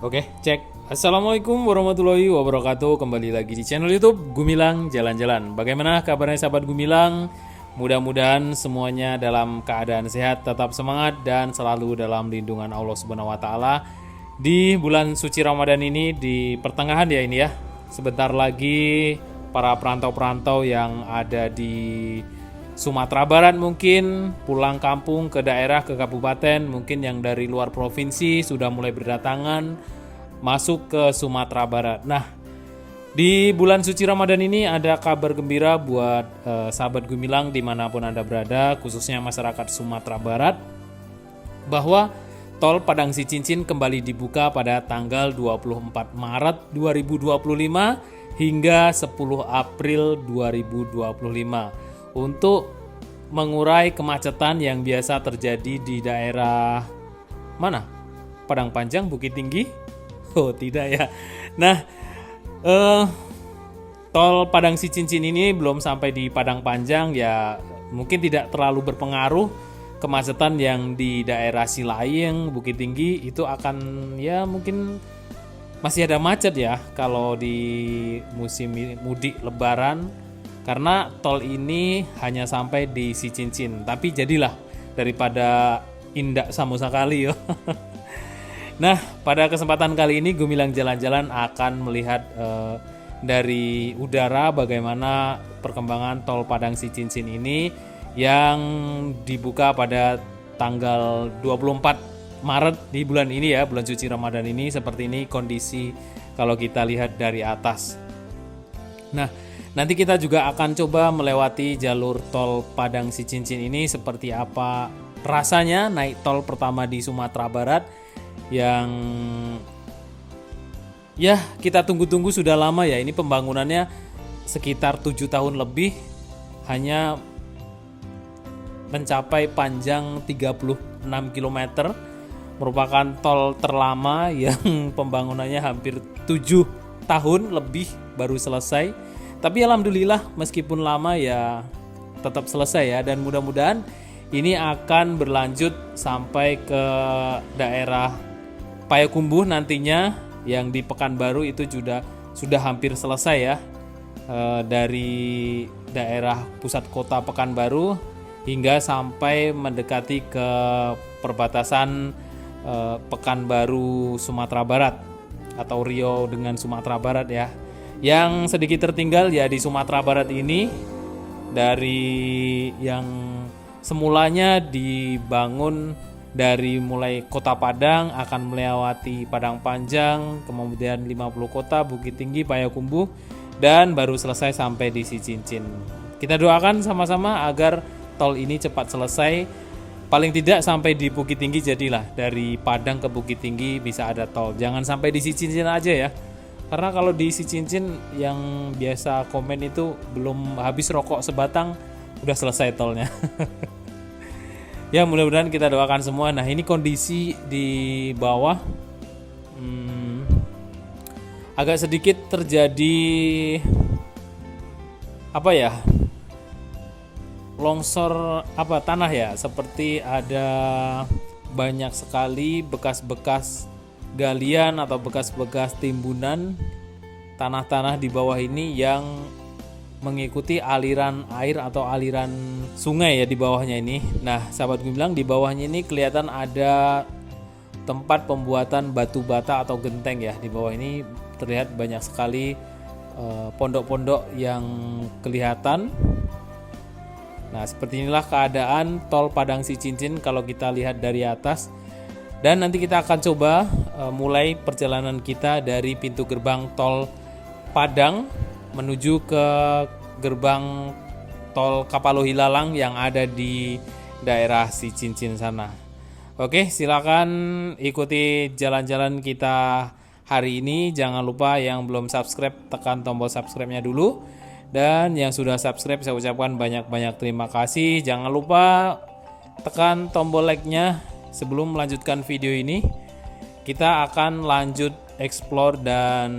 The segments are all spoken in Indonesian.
Oke, cek. Assalamualaikum warahmatullahi wabarakatuh. Kembali lagi di channel YouTube Gumilang Jalan-Jalan. Bagaimana kabarnya sahabat Gumilang? Mudah-mudahan semuanya dalam keadaan sehat, tetap semangat dan selalu dalam lindungan Allah Subhanahu wa taala. Di bulan suci Ramadan ini, di pertengahan ya ini ya. Sebentar lagi para perantau-perantau yang ada di Sumatera Barat mungkin pulang kampung ke daerah, ke kabupaten, mungkin yang dari luar provinsi sudah mulai berdatangan masuk ke Sumatera Barat. Nah, di bulan suci Ramadan ini ada kabar gembira buat sahabat Gumilang dimanapun Anda berada, khususnya masyarakat Sumatera Barat, bahwa tol Padang Sicincin kembali dibuka pada tanggal 24 Maret 2025 hingga 10 April 2025 untuk mengurai kemacetan yang biasa terjadi di daerah mana? Padang Panjang, Bukit Tinggi? Oh tidak ya. Nah, tol Padang Sicincin ini belum sampai di Padang Panjang ya, mungkin tidak terlalu berpengaruh. Kemacetan yang di daerah Silayeng, Bukit Tinggi itu akan ya mungkin masih ada macet ya kalau di musim mudik Lebaran. Karena tol ini hanya sampai di Sicincin, tapi jadilah daripada indak samosa kali yo. Nah, pada kesempatan kali ini Gumilang Jalan-Jalan akan melihat dari udara bagaimana perkembangan tol Padang Sicincin ini yang dibuka pada tanggal 24 Maret di bulan ini ya, bulan suci Ramadan ini. Seperti ini kondisi kalau kita lihat dari atas. Nah, nanti kita juga akan coba melewati jalur tol Padang Sicincin ini seperti apa rasanya naik tol pertama di Sumatera Barat yang ya kita tunggu-tunggu sudah lama ya. Ini pembangunannya sekitar 7 tahun lebih, hanya mencapai panjang 36 km, merupakan tol terlama yang pembangunannya hampir 7 tahun lebih baru selesai. Tapi alhamdulillah meskipun lama ya tetap selesai ya, dan mudah-mudahan ini akan berlanjut sampai ke daerah Payakumbuh nantinya yang di Pekanbaru itu sudah hampir selesai ya. Dari daerah pusat kota Pekanbaru hingga sampai mendekati ke perbatasan Pekanbaru Sumatera Barat atau Riau dengan Sumatera Barat ya. Yang sedikit tertinggal ya di Sumatera Barat ini, dari yang semulanya dibangun dari mulai Kota Padang akan melewati Padang Panjang, kemudian 50 kota, Bukit Tinggi, Payakumbuh, dan baru selesai sampai di Sicincin. Kita doakan sama-sama agar tol ini cepat selesai, paling tidak sampai di Bukit Tinggi jadilah. Dari Padang ke Bukit Tinggi bisa ada tol, jangan sampai di Sicincin aja ya. Karena kalau di Sicincin yang biasa komen itu belum habis rokok sebatang udah selesai tolnya. Ya mudah-mudahan kita doakan semua. Nah ini kondisi di bawah agak sedikit terjadi apa ya, longsor tanah ya, seperti ada banyak sekali bekas-bekas galian atau bekas-bekas timbunan tanah-tanah di bawah ini yang mengikuti aliran air atau aliran sungai ya di bawahnya ini. Nah, sahabat Gumilang, di bawahnya ini kelihatan ada tempat pembuatan batu bata atau genteng ya. Di bawah ini terlihat banyak sekali pondok-pondok yang kelihatan. Nah, seperti inilah keadaan tol Padang Sicincin kalau kita lihat dari atas. Dan nanti kita akan coba mulai perjalanan kita dari pintu gerbang tol Padang menuju ke gerbang tol Kapalohi-Lalang yang ada di daerah Sicincin sana. Oke, silakan ikuti jalan-jalan kita hari ini. Jangan lupa yang belum subscribe tekan tombol subscribe-nya dulu. Dan yang sudah subscribe saya ucapkan banyak-banyak terima kasih. Jangan lupa tekan tombol like-nya sebelum melanjutkan video ini. Kita akan lanjut explore dan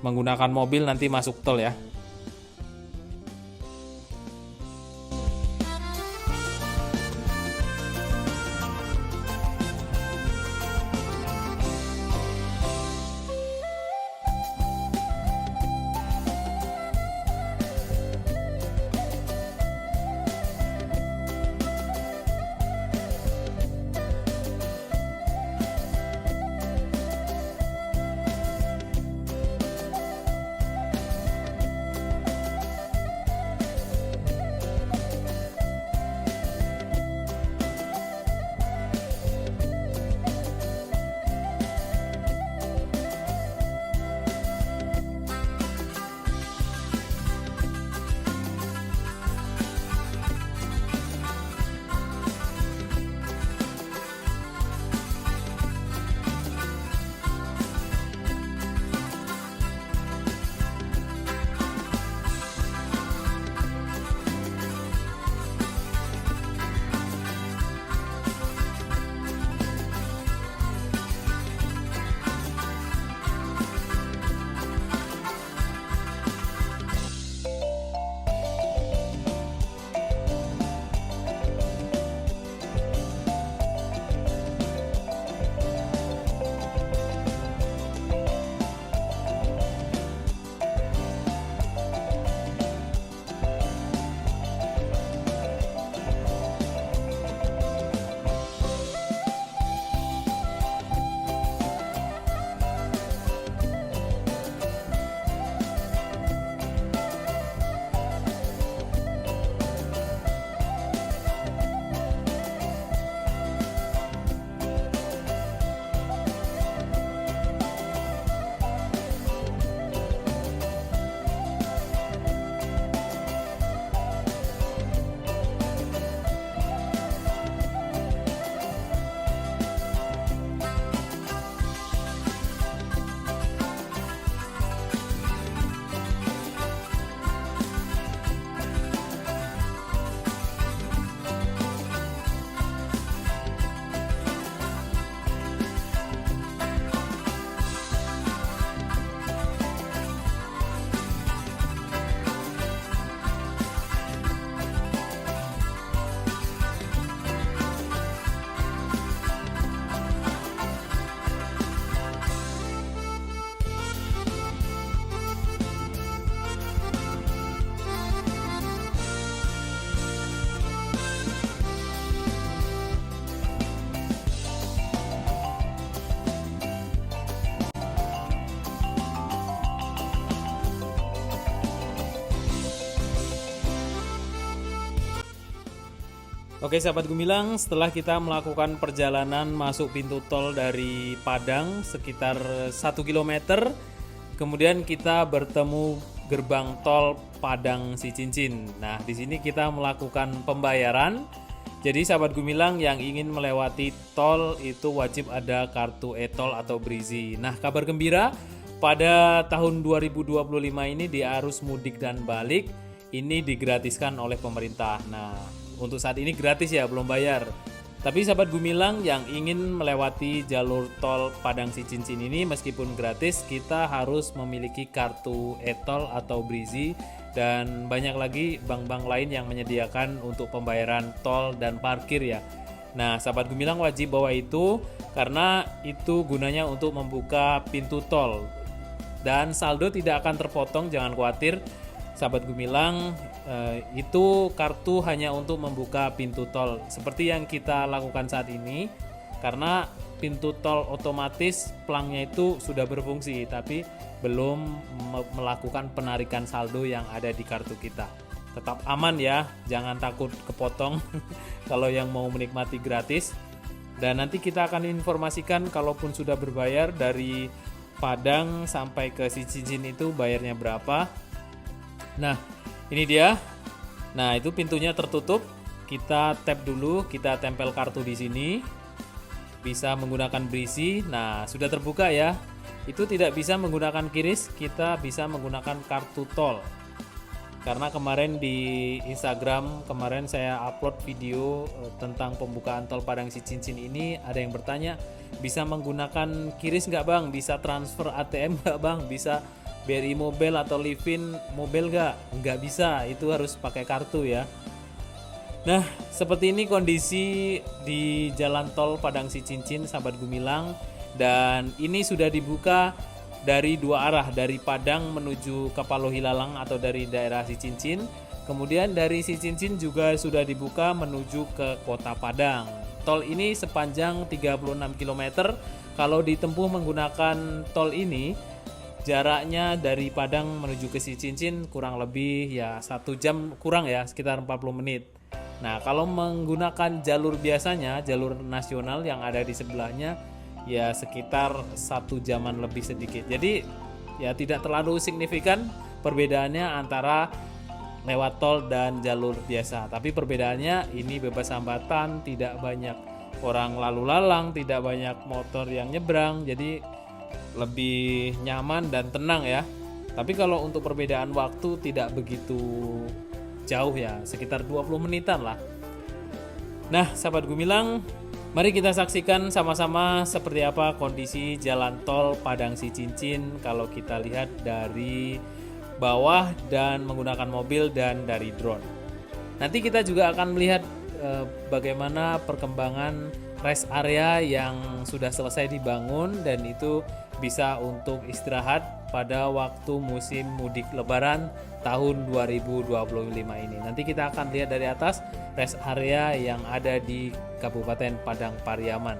menggunakan mobil nanti masuk tol ya. Oke sahabat Gumilang, setelah kita melakukan perjalanan masuk pintu tol dari Padang sekitar 1 km, kemudian kita bertemu gerbang tol Padang Sicincin. Nah, di sini kita melakukan pembayaran. Jadi sahabat Gumilang yang ingin melewati tol itu wajib ada kartu e-tol atau Brizi. Nah, kabar gembira pada tahun 2025 ini di arus mudik dan balik ini digratiskan oleh pemerintah. Nah, untuk saat ini gratis ya, belum bayar. Tapi sahabat Gumilang yang ingin melewati jalur tol Padang Sicincin ini meskipun gratis, kita harus memiliki kartu e-tol atau Brizi dan banyak lagi bank-bank lain yang menyediakan untuk pembayaran tol dan parkir ya. Nah, sahabat Gumilang wajib bawa itu karena itu gunanya untuk membuka pintu tol. Dan saldo tidak akan terpotong, jangan khawatir. Sahabat Gumilang, itu kartu hanya untuk membuka pintu tol seperti yang kita lakukan saat ini, karena pintu tol otomatis pelangnya itu sudah berfungsi, tapi belum melakukan penarikan saldo yang ada di kartu kita. Tetap aman ya, jangan takut kepotong kalau yang mau menikmati gratis. Dan nanti kita akan informasikan kalaupun sudah berbayar dari Padang sampai ke si cincin itu bayarnya berapa. Nah, ini dia. Nah, itu pintunya tertutup. Kita tap dulu, kita tempel kartu di sini. Bisa menggunakan berisi. Nah, sudah terbuka ya. Itu tidak bisa menggunakan kiris, kita bisa menggunakan kartu tol. Karena kemarin di Instagram kemarin saya upload video tentang pembukaan tol Padang si cincin ini, ada yang bertanya bisa menggunakan kiris nggak bang, bisa transfer ATM nggak bang, bisa BRI Mobile atau Livin Mobile nggak bisa, itu harus pakai kartu ya. Nah, seperti ini kondisi di jalan tol Padang si cincin sahabat Gumilang, dan ini sudah dibuka dari dua arah, dari Padang menuju ke Palohilalang atau dari daerah si cincin. Kemudian dari si cincin juga sudah dibuka menuju ke Kota Padang. Tol ini sepanjang 36 km. Kalau ditempuh menggunakan tol ini, jaraknya dari Padang menuju ke si cincin kurang lebih ya 1 jam kurang ya, sekitar 40 menit. Nah, kalau menggunakan jalur biasanya, jalur nasional yang ada di sebelahnya, ya sekitar 1 jaman lebih sedikit. Jadi ya tidak terlalu signifikan perbedaannya antara lewat tol dan jalur biasa. Tapi perbedaannya ini bebas hambatan, tidak banyak orang lalu lalang, tidak banyak motor yang nyebrang, jadi lebih nyaman dan tenang ya. Tapi kalau untuk perbedaan waktu tidak begitu jauh ya, sekitar 20 menitan lah. Nah, sahabat Gumilang, mari kita saksikan sama-sama seperti apa kondisi jalan tol Padang si cincin kalau kita lihat dari bawah dan menggunakan mobil dan dari drone. Nanti kita juga akan melihat bagaimana perkembangan rest area yang sudah selesai dibangun dan itu bisa untuk istirahat pada waktu musim mudik lebaran tahun 2025 ini. Nanti kita akan lihat dari atas rest area yang ada di Kabupaten Padang Pariaman.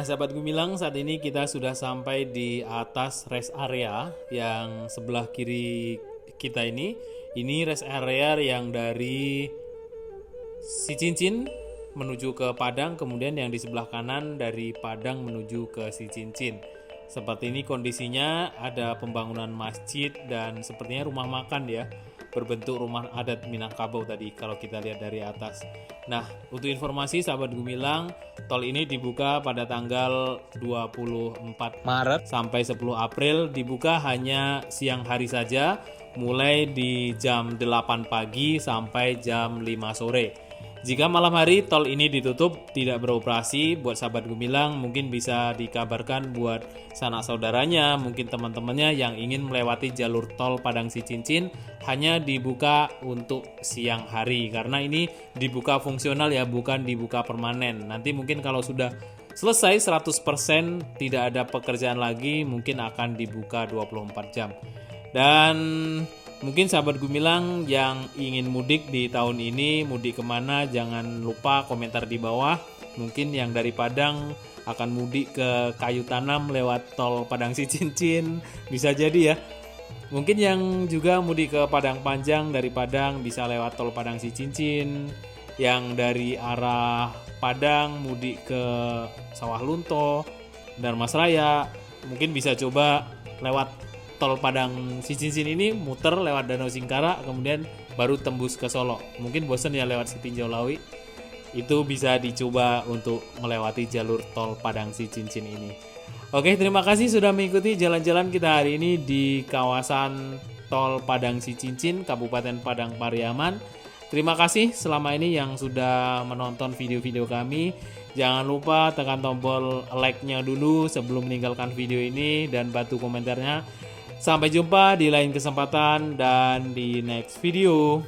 sahabat Gumilang, saat ini kita sudah sampai di atas rest area yang sebelah kiri kita ini. Ini rest area yang dari Sicincin menuju ke Padang, kemudian yang di sebelah kanan dari Padang menuju ke Sicincin. Seperti ini kondisinya, ada pembangunan masjid dan sepertinya rumah makan ya, berbentuk rumah adat Minangkabau tadi kalau kita lihat dari atas. Nah, untuk informasi sahabat Gumilang, tol ini dibuka pada tanggal 24 Maret sampai 10 April, dibuka hanya siang hari saja, mulai di jam 8 pagi sampai jam 5 sore. Jika malam hari tol ini ditutup, tidak beroperasi, buat sahabat Gumilang mungkin bisa dikabarkan buat sanak saudaranya, mungkin teman-temannya yang ingin melewati jalur tol Padang Sicincin hanya dibuka untuk siang hari, karena ini dibuka fungsional ya, bukan dibuka permanen. Nanti mungkin kalau sudah selesai 100% tidak ada pekerjaan lagi, mungkin akan dibuka 24 jam. Dan mungkin sahabat Gumilang yang ingin mudik di tahun ini, mudik kemana, jangan lupa komentar di bawah. Mungkin yang dari Padang akan mudik ke Kayu Tanam lewat tol Padang Sicincin, bisa jadi ya. Mungkin yang juga mudik ke Padang Panjang dari Padang bisa lewat tol Padang Sicincin. Yang dari arah Padang mudik ke Sawah Lunto, Darmas Raya, mungkin bisa coba lewat tol Padang Sicincin ini, muter lewat Danau Singkara, kemudian baru tembus ke Solo. Mungkin bosan ya lewat Sitinjau Lawi, itu bisa dicoba untuk melewati jalur tol Padang Sicincin ini. Oke, terima kasih sudah mengikuti jalan-jalan kita hari ini di kawasan tol Padang Sicincin, Kabupaten Padang Pariaman. Terima kasih selama ini yang sudah menonton video-video kami. Jangan lupa tekan tombol like-nya dulu sebelum meninggalkan video ini dan bantu komentarnya. Sampai jumpa di lain kesempatan dan di next video.